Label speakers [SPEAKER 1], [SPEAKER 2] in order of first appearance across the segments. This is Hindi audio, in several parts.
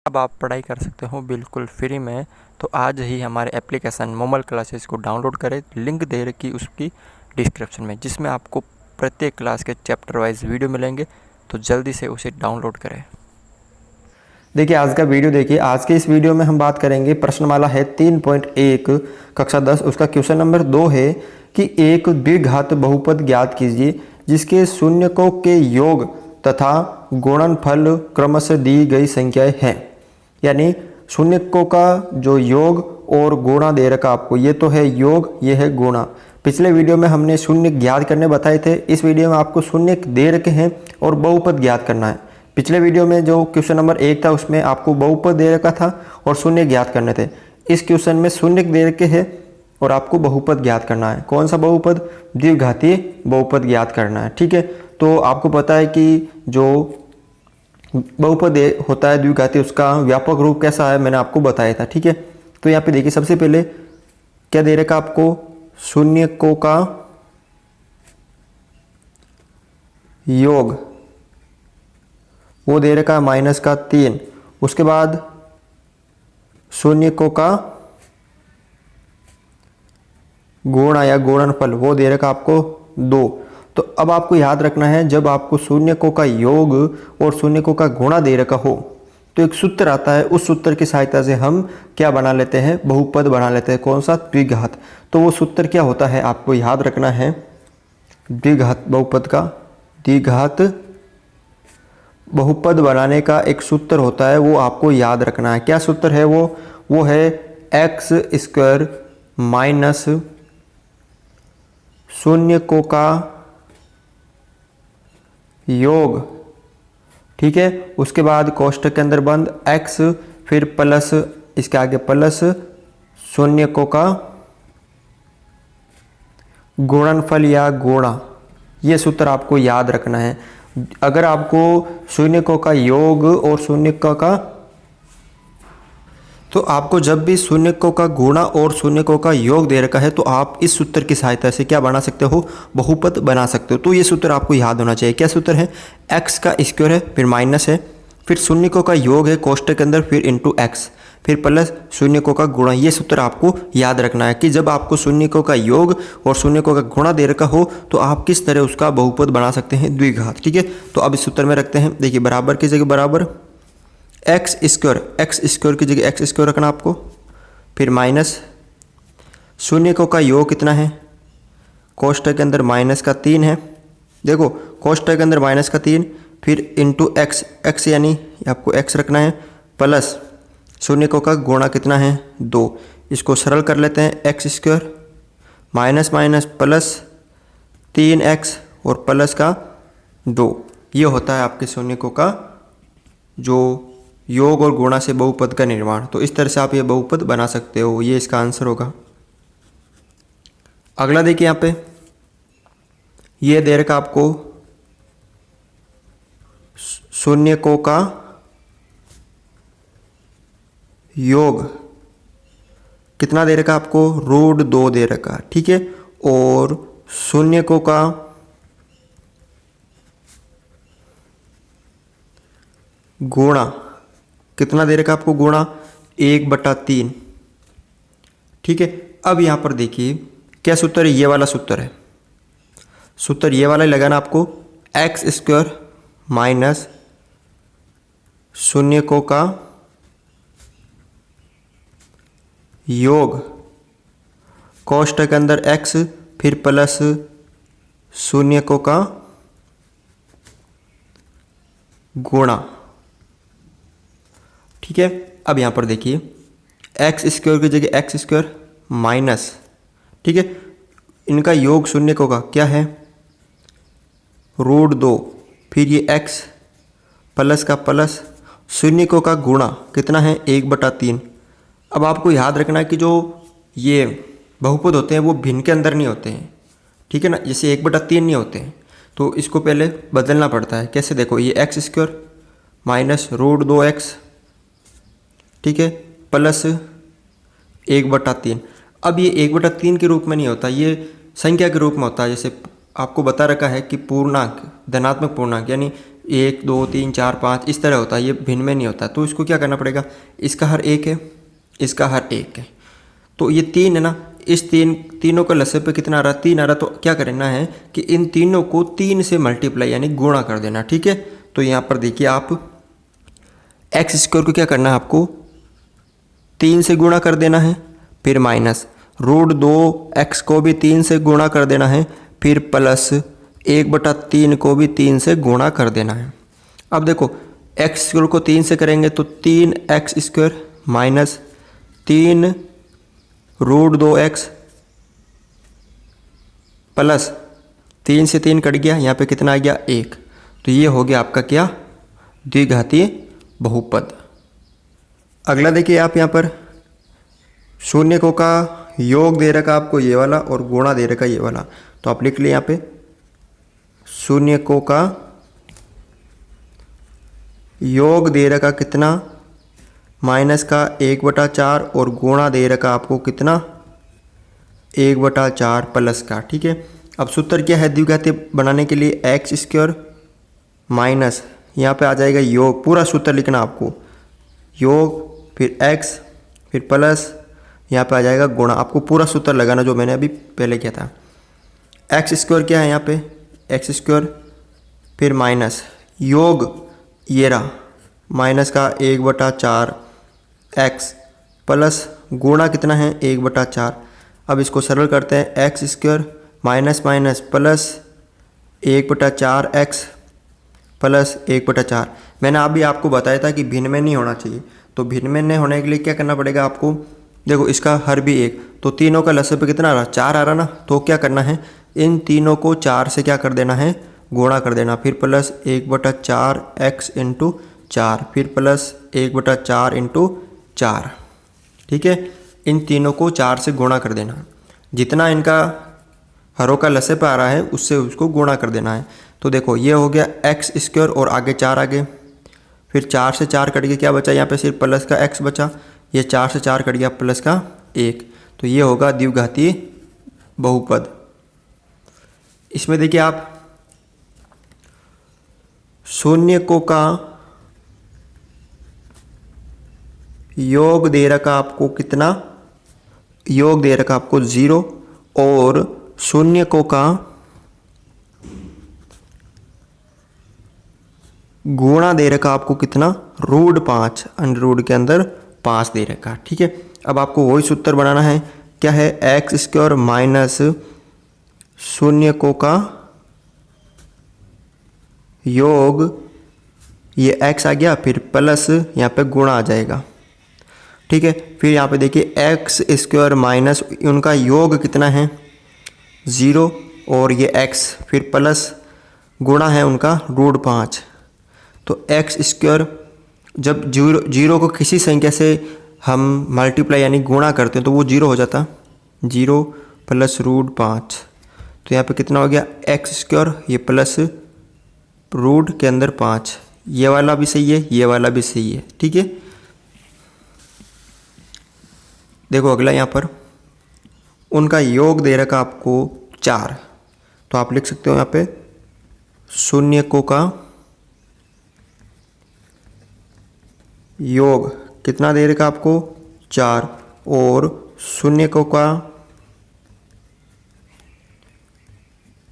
[SPEAKER 1] अब आप पढ़ाई कर सकते हो बिल्कुल फ्री में। तो आज ही हमारे एप्लीकेशन मोमल क्लासेस को डाउनलोड करें। लिंक दे रखी उसकी डिस्क्रिप्शन में, जिसमें आपको प्रत्येक क्लास के चैप्टर वाइज वीडियो मिलेंगे। तो जल्दी से उसे डाउनलोड करें।
[SPEAKER 2] देखिए आज का वीडियो देखिए। आज के इस वीडियो में हम बात करेंगे, प्रश्नमाला है 3.1 कक्षा 10, उसका क्वेश्चन नंबर 2 है कि एक द्विघात बहुपद ज्ञात कीजिए जिसके शून्यकों के योग तथा गुणनफल क्रमशः दी गई संख्याएं हैं। यानी शून्यकों का जो योग और गुणा दे रखा आपको, ये तो है योग, ये है गुणा। पिछले वीडियो में हमने शून्य ज्ञात करने बताए थे। इस वीडियो में आपको शून्य दे रखे हैं और बहुपद ज्ञात करना है। पिछले वीडियो में जो क्वेश्चन नंबर 1 था उसमें आपको बहुपद दे रखा था और शून्य ज्ञात करने थे। इस क्वेश्चन में शून्य दे रखे हैं और आपको बहुपद ज्ञात करना है। कौन सा बहुपद? द्विघातीय बहुपद ज्ञात करना है। ठीक है, तो आपको पता है कि जो बहुपद होता है द्विघातीय, उसका व्यापक रूप कैसा है मैंने आपको बताया था। ठीक है, तो यहाँ पे देखिए सबसे पहले क्या दे रखा आपको? शून्यकों का योग, वो दे रखा है -3। उसके बाद शून्यकों का गुणा या गुणनफल, वो दे रखा आपको 2। तो अब आपको याद रखना है, जब आपको शून्यकों का योग और शून्यकों का गुणा दे रखा हो तो एक सूत्र आता है। उस सूत्र की सहायता से हम क्या बना लेते हैं? बहुपद बना लेते हैं। कौन सा? द्विघात। तो वो सूत्र क्या होता है आपको याद रखना है। द्विघात बहुपद का, द्विघात बहुपद बनाने का एक सूत्र होता है, वो आपको याद रखना है। क्या सूत्र है वो है x² माइनस शून्यकों का योग। ठीक है, उसके बाद कोष्ठक के अंदर बंद x, फिर प्लस, इसके आगे प्लस शून्यकों का गुणनफल या गुणा। ये सूत्र आपको याद रखना है। अगर आपको शून्यकों का योग और शून्यकों का, तो आपको जब भी शून्यकों का गुणा और शून्यकों का योग दे रखा है तो आप इस सूत्र की सहायता से क्या बना सकते हो? बहुपद बना सकते हो। तो ये सूत्र आपको याद होना चाहिए। क्या सूत्र है? x का स्क्वायर है, फिर माइनस है, फिर शून्यकों का योग है कोष्ठक के अंदर, फिर इंटू x, फिर प्लस शून्यकों का गुणा। ये सूत्र आपको याद रखना है कि जब आपको शून्यकों का योग और शून्यकों का गुणा दे रखा हो तो आप किस तरह उसका बहुपद बना सकते हैं? द्विघात। ठीक है, तो अब इस सूत्र में रखते हैं। देखिए बराबर की जगह बराबर x² की जगह x² रखना आपको, फिर माइनस शून्यकों का योग कितना है? कोष्ठक के अंदर -3 है। देखो कोष्ठक के अंदर -3, फिर इंटू x यानी आपको x रखना है, प्लस शून्यकों का गुणा कितना है? 2। इसको सरल कर लेते हैं। x² minus minus plus 3x और प्लस का 2। ये होता है आपके शून्यकों का जो योग और गुणा से बहुपद का निर्माण। तो इस तरह से आप ये बहुपद बना सकते हो। ये इसका आंसर होगा। अगला देखिए यहाँ पे ये दे रखा आपको शून्यकों का योग कितना दे रखा आपको? √2 दे रखा। ठीक है, और शून्यकों का गुणा कितना दे रखा आपको? गुणा 1/3। ठीक है, अब यहां पर देखिए क्या सूत्र है? ये वाला सूत्र है। सूत्र ये वाला लगाना आपको, x² माइनस शून्यकों का योग कोष्ठक के अंदर x, फिर प्लस शून्यकों का गुणा। ठीक है, अब यहां पर देखिए x² की जगह x² माइनस, ठीक है, इनका योग शून्यकों का क्या है? √2, फिर ये x प्लस का प्लस शून्यकों का गुणा कितना है? 1/3। अब आपको याद रखना है कि जो ये बहुपद होते हैं वो भिन्न के अंदर नहीं होते हैं। ठीक है ना, जैसे 1/3 नहीं होते हैं, तो इसको पहले बदलना पड़ता है। कैसे? देखो ये x² माइनस √2x, ठीक है, प्लस 1/3। अब ये 1/3 के रूप में नहीं होता, ये संख्या के रूप में होता है। जैसे आपको बता रखा है कि पूर्णांक, धनात्मक पूर्णांक, यानी 1 2 3 4 5 इस तरह होता है, ये भिन्न में नहीं होता। तो इसको क्या करना पड़ेगा, इसका हर एक है, इसका हर एक है, तो ये 3 है ना, इस तीनों का लसे पे कितना आ रहा, 3 आ रहा। तो क्या करना है कि इन तीनों को 3 से मल्टीप्लाई यानी गुणा कर देना, ठीक है। तो यहाँ पर देखिए आप एक्स स्क्वायर को क्या करना है, आपको 3 से गुणा कर देना है, फिर माइनस √2x को भी 3 से गुणा कर देना है, फिर प्लस 1/3 को भी 3 से गुणा कर देना है। अब देखो एक्स स्क्वायर को 3 से करेंगे तो 3x² माइनस 3 √2x प्लस 3 से 3 कट गया, यहाँ पे कितना आ गया 1। तो ये हो गया आपका क्या, द्विघातीय बहुपद। अगला देखिए आप यहाँ पर शून्यकों का योग दे रखा आपको ये वाला और गुणा दे रखा ये वाला। तो आप लिख लिए यहाँ पे शून्यकों का योग दे रखा कितना, माइनस का 1/4 और गुणा दे रखा आपको कितना 1/4 प्लस का, ठीक है। अब सूत्र क्या है द्विघातीय बनाने के लिए, x² माइनस यहाँ पे आ जाएगा योग, पूरा सूत्र लिखना आपको, योग फिर x फिर प्लस यहाँ पे आ जाएगा गुणा, आपको पूरा सूत्र लगाना जो मैंने अभी पहले किया था। x² क्या है यहाँ पे x² फिर माइनस योग ये रहा माइनस का 1/4 x प्लस गुणा कितना है 1/4। अब इसको सरल करते हैं, x² minus minus plus 1/4 x plus 1/4। मैंने अभी आपको बताया था कि भिन्न में नहीं होना चाहिए, तो भिन्न में नहीं होने के लिए क्या करना पड़ेगा आपको, देखो इसका हर भी 1, तो तीनों का लसागु कितना आ रहा 4 आ रहा ना। तो क्या करना है, इन तीनों को 4 से क्या कर देना है, गुणा कर देना, फिर प्लस 1/4 x इंटू 4 फिर प्लस 1/4 इंटू 4, ठीक है। इन तीनों को 4 से गुणा कर देना, जितना इनका हरों का लसे पे आ रहा है उससे उसको गुणा कर देना है। तो देखो ये हो गया x² और आगे 4 आगे, फिर 4 से 4 कट गया, क्या बचा यहाँ पे सिर्फ प्लस का x बचा, ये 4 से 4 कट गया प्लस का 1। तो ये होगा द्विघातीय बहुपद। इसमें देखिए आप शून्यकों का योग दे रखा आपको कितना, योग दे रखा आपको 0 और शून्यकों का गुणा दे रखा आपको कितना √5, अंडर के अंदर 5 दे रखा, ठीक है। अब आपको वही सूत्र बनाना है, क्या है x² माइनस शून्यकों का योग, ये x आ गया फिर प्लस यहाँ पे गुणा आ जाएगा, ठीक है। फिर यहाँ पे देखिए x² माइनस उनका योग कितना है 0 और ये x फिर प्लस गुणा है उनका √5। तो x² जब जीरो को किसी संख्या से हम मल्टीप्लाई यानी गुणा करते हैं तो वो 0 हो जाता, 0 प्लस √5। तो यहाँ पे कितना हो गया x², ये प्लस रूट के अंदर 5, ये वाला भी सही है ये वाला भी सही है, ठीक है। देखो अगला यहाँ पर उनका योग दे रखा आपको 4, तो आप लिख सकते हो यहाँ पे शून्यकों का योग कितना दे रखा आपको 4 और शून्यकों का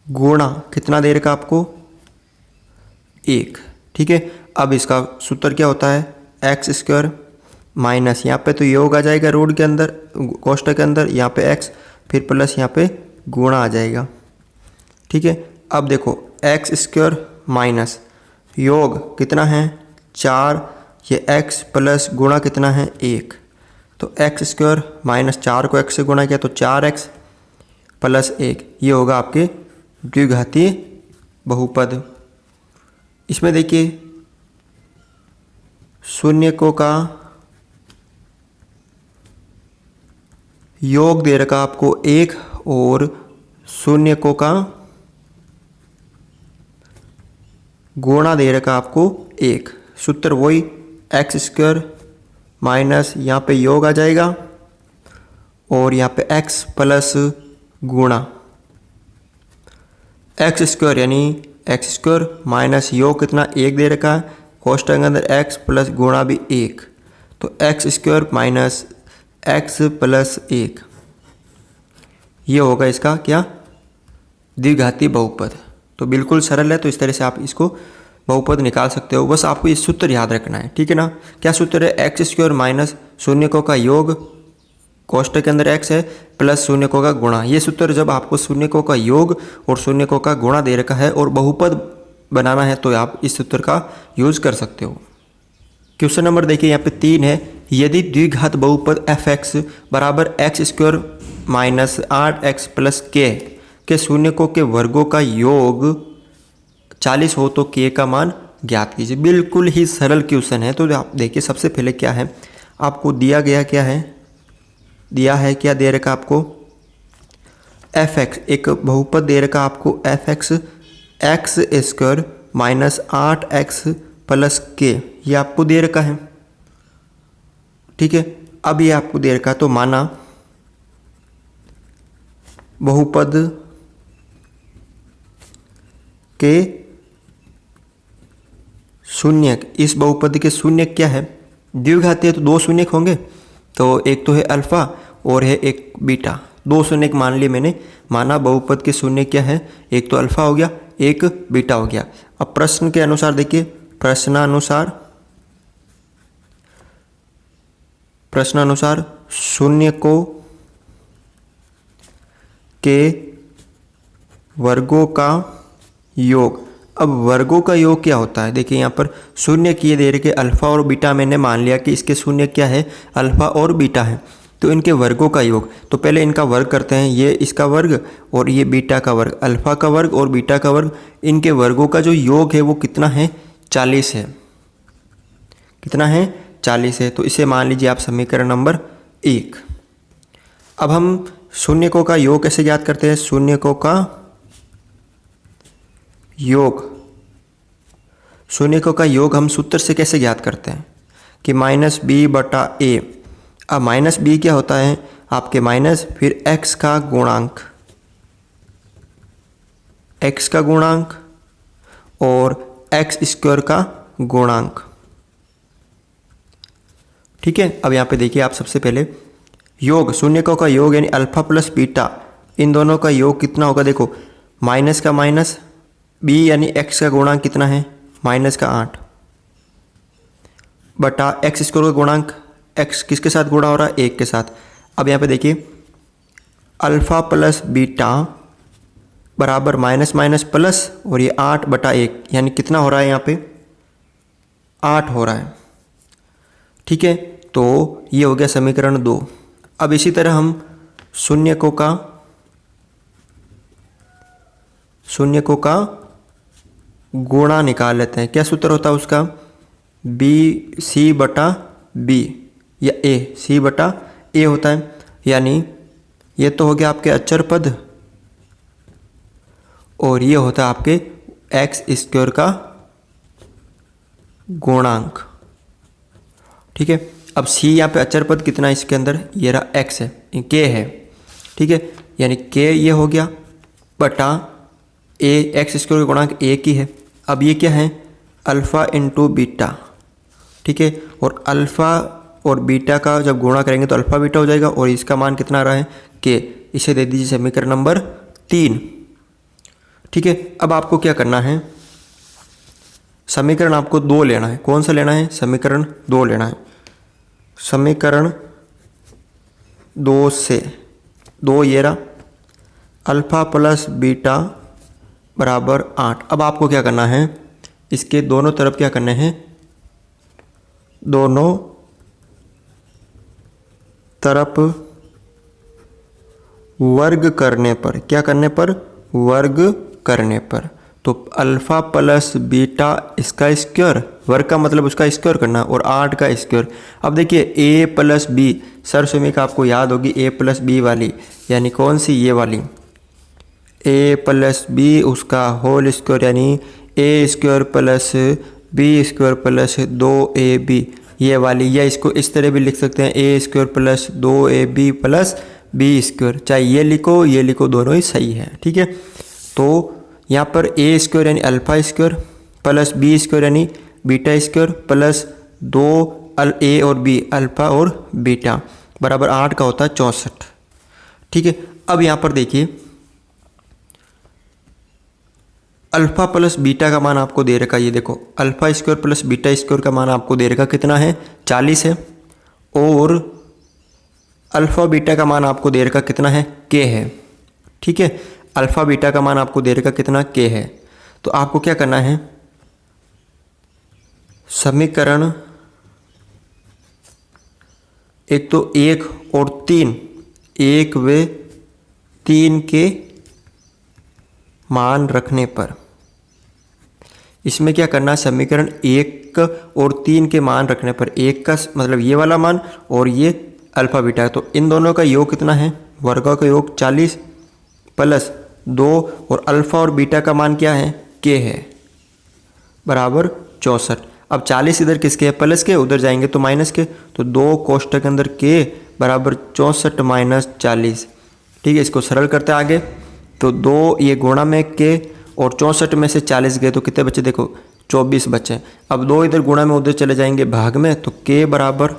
[SPEAKER 2] गुणा कितना दे रखा आपको 1, ठीक है। अब इसका सूत्र क्या होता है x² माइनस यहाँ पे तो योग आ जाएगा रूट के अंदर कोष्ठक के अंदर, यहाँ पे x फिर प्लस यहाँ पे गुणा आ जाएगा, ठीक है। अब देखो x² माइनस योग कितना है 4, ये x प्लस गुणा कितना है 1, तो x² माइनस 4 को x से गुणा किया तो 4x प्लस 1, ये होगा आपके द्विघातीय बहुपद। इसमें देखिए शून्यकों का योग दे रखा आपको 1 और शून्यकों का गुणा दे रखा आपको 1, सूत्र वही x² माइनस यहाँ पे योग आ जाएगा और यहाँ पे x प्लस गुणा x² यानी एक्स स्क्वायर माइनस योग कितना 1 दे रखा है, कोष्टक के अंदर x प्लस गुणा भी 1, तो x square minus x plus 1, ये होगा इसका क्या, द्विघाती बहुपद। तो बिल्कुल सरल है, तो इस तरह से आप इसको बहुपद निकाल सकते हो। बस आपको ये सूत्र याद रखना है, ठीक है ना। क्या सूत्र है, एक्स स्क्वायर माइनस शून्यकों का योग, कोष्टक के अंदर x है, प्लस शून्यकों का गुणा। ये सूत्र जब आपको शून्यकों का योग और शून्यकों का गुणा दे रखा है और बहुपद बनाना है तो आप इस सूत्र का यूज कर सकते हो। क्वेश्चन नंबर देखिए यहाँ पे 3 है, यदि द्विघात बहुपद f(x) बराबर x square minus 8x plus के शून्यकों के वर्गों का योग 40 हो तो k का मान ज्ञात कीजिए। बिल्कुल ही सरल क्वेश्चन है। तो आप देखिए सबसे पहले क्या है, आपको दिया गया क्या है, दिया है क्या दे रखा आपको, f(x), एक बहुपद दे रखा आपको f(x) x square minus 8x plus के, ये आपको दे रखा है, ठीक है। अब ये आपको दे रखा है तो माना बहुपद के शून्यक, इस बहुपद के शून्यक क्या है, द्विघाती है तो 2 शून्यक होंगे, तो एक तो है अल्फा और है एक बीटा, 2 शून्यक मान लिए मैंने। माना बहुपद के शून्यक क्या है, एक तो अल्फा हो गया, एक बीटा हो गया। अब प्रश्न के अनुसार देखिए, प्रश्नानुसार शून्यकों के वर्गों का योग। अब वर्गों का योग क्या होता है, देखिए यहाँ पर शून्य किए दे रखे अल्फा और बीटा, मैंने मान लिया कि इसके शून्य क्या है, अल्फा और बीटा है, तो इनके वर्गों का योग। तो पहले इनका वर्ग करते हैं, ये इसका वर्ग और ये बीटा का वर्ग, अल्फा का वर्ग और बीटा का वर्ग, इनके वर्गों का जो योग है वो कितना है, 40 है। कितना है, 40 है। तो इसे मान लीजिए आप समीकरण नंबर 1। अब हम शून्यकों का योग कैसे ज्ञात करते हैं, शून्यकों का योग, शून्यकों का योग हम सूत्र से कैसे ज्ञात करते हैं कि -b/a। अब -b क्या होता है आपके, माइनस फिर x का गुणांक, x का गुणांक और x स्क्वायर का गुणांक, ठीक है। अब यहाँ पे देखिए आप सबसे पहले योग, शून्यकों का योग यानी अल्फा प्लस बीटा, इन दोनों का योग कितना होगा, देखो माइनस का माइनस, b यानी x का गुणांक कितना है, -8 बटा x स्क्वायर का गुणांक, x किसके साथ गुणा हो रहा है, 1 के साथ। अब यहाँ पे देखिए अल्फा प्लस बीटा बराबर माइनस माइनस प्लस, और ये 8/1 यानी कितना हो रहा है यहाँ पे, 8 हो रहा है, ठीक है। तो ये हो गया समीकरण 2। अब इसी तरह हम शून्यकों का गुणा निकाल लेते हैं। क्या सूत्र होता है उसका, c/b या c/a होता है, यानी ये तो हो गया आपके अचर पद और ये होता है आपके एक्स स्क्वायर का गुणांक, ठीक है। अब c यहाँ पे अचर पद कितना है इसके अंदर, ये रहा x है, k है, ठीक है, यानी k ये हो गया बटा a, एक्स स्क्वायर का गुणांक 1 ही है। अब ये क्या है, अल्फ़ा इंटू बीटा, ठीक है, और अल्फ़ा और बीटा का जब गुणा करेंगे तो अल्फ़ा बीटा हो जाएगा, और इसका मान कितना आ रहा है, k, इसे दे दीजिए समीकरण नंबर 3, ठीक है। अब आपको क्या करना है, समीकरण आपको 2 लेना है। कौन सा लेना है, समीकरण 2 लेना है। समीकरण 2 से 2 ये रहा, अल्फ़ा प्लस बीटा बराबर 8। अब आपको क्या करना है, इसके दोनों तरफ क्या करने हैं, दोनों तरफ वर्ग करने पर, क्या करने पर, वर्ग करने पर, तो अल्फ़ा प्लस बीटा इसका स्क्वायर, वर्ग का मतलब उसका स्क्वायर करना, और 8 का स्क्वायर। अब देखिए a प्लस बी, सरसुमिका आपको याद होगी a प्लस बी वाली, यानी कौन सी, ये वाली, a प्लस बी उसका होल स्क्वायर, यानी a square plus B square plus 2ab, ये वाली, या इसको इस तरह भी लिख सकते हैं a square plus 2ab plus B square, चाहे ये लिखो दोनों ही सही है, ठीक है। तो यहाँ पर ए स्क्वायर यानी alpha square plus B square यानी बीटा स्क्वायर प्लस 2 ए और बी अल्फ़ा और बीटा बराबर 8 का होता है 64। ठीक है, अब यहाँ पर देखिए अल्फ़ा प्लस बीटा का मान आपको दे रखा है, ये देखो alpha square plus beta square का मान आपको दे रखा कितना है 40 है, और अल्फ़ा बीटा का मान आपको दे रखा कितना है k है। ठीक है, अल्फ़ा बीटा का मान आपको दे रखा कितना k है। तो आपको क्या करना है, समीकरण एक तो 1 और 3, 1 व 3 के मान रखने पर इसमें क्या करना है, समीकरण 1 और 3 के मान रखने पर 1 का मतलब ये वाला मान और ये अल्फ़ा बीटा है, तो इन दोनों का योग कितना है, वर्गों का योग 40 प्लस 2 और अल्फ़ा और बीटा का मान क्या है k है बराबर 64। अब 40 इधर किसके है, प्लस के, उधर जाएंगे तो माइनस के, तो 2 कोष्टक के अंदर k बराबर 64 माइनस 40। ठीक है, इसको सरल करते हैं आगे, तो 2 ये गुणा में k और 64 में से 40 गए तो कितने बचे, देखो 24 बचे। अब 2 इधर गुणा में उधर चले जाएंगे भाग में, तो k बराबर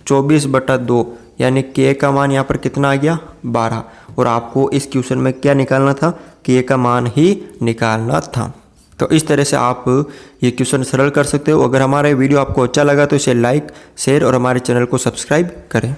[SPEAKER 2] 24/2 यानी k का मान यहाँ पर कितना आ गया 12। और आपको इस क्वेश्चन में क्या निकालना था, k का मान ही निकालना था। तो इस तरह से आप ये क्वेश्चन सरल कर सकते हो। अगर हमारा वीडियो आपको अच्छा लगा तो इसे लाइक शेयर और हमारे चैनल को सब्सक्राइब करें।